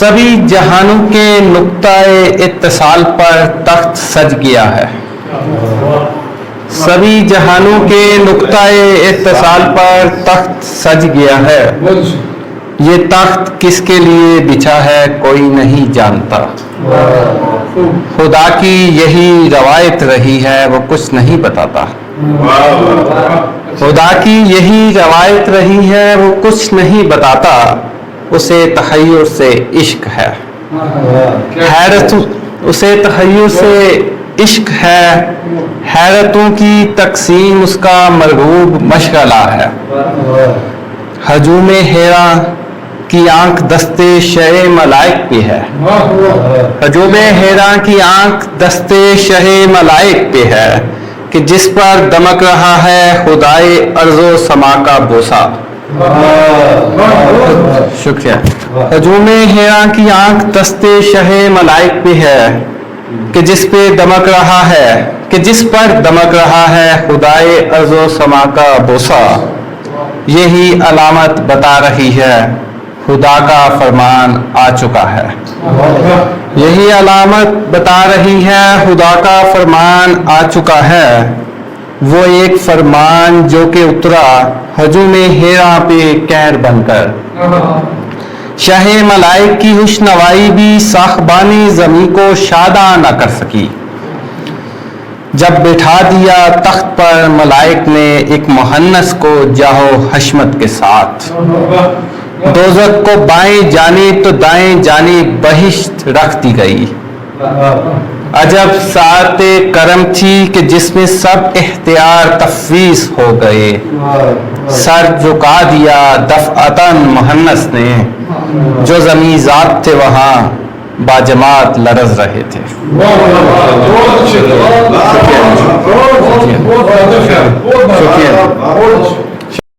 سبھی جہانوں کے نقطۂ اتصال پر تخت سج گیا ہے. سبھی جہانوں کے نقطۂ اتصال پر تخت سج گیا ہے. یہ تخت کس کے لیے بچھا ہے کوئی نہیں جانتا. خدا کی یہی روایت رہی ہے وہ کچھ نہیں بتاتا. خدا کی یہی روایت رہی ہے وہ کچھ نہیں بتاتا. اسے تحیر سے عشق ہے حیرت، اسے تحیر سے عشق ہے. حیرتوں کی تقسیم اس کا مرغوب مشغلہ ہے. ہجوم حیراں کی آنکھ دستے شہ ملائک پہ ہے. ہجوم حیراں کی آنکھ دستے شہ ملائک پہ ہے کہ جس پر دمک رہا ہے خدائے ارض و سما کا بوسہ. شکریہ. ہجوم حیراں کی آنکھ دستے شہ ملائک پہ ہے کہ جس پہ دمک رہا ہے، کہ جس پر دمک رہا ہے خدائے ارض و سما کا بوسہ. یہی علامت بتا رہی ہے خدا کا فرمان آ چکا ہے. یہی علامت بتا رہی ہے خدا کا فرمان آ چکا ہے. وہ ایک فرمان جو کہ اترا ہجوم حیراں پہ کیر بن کر. شاہ ملائک کی خوشنوائی بھی ساخبانی زمیں کو شاداں نہ کر سکی. جب بٹھا دیا تخت پر ملائک نے ایک مہنس کو جاہو حشمت کے ساتھ. دوزخ کو بائیں جانب تو دائیں جانب بہشت رکھ دی گئی. عجب ساعت کرم تھی کہ جس میں سب اختیار تفویض ہو گئے. سر جھکا دیا دفعتاً مہنس نے، جو زمیں ذات تھے وہاں باجماعت لرز رہے تھے. شکریہ.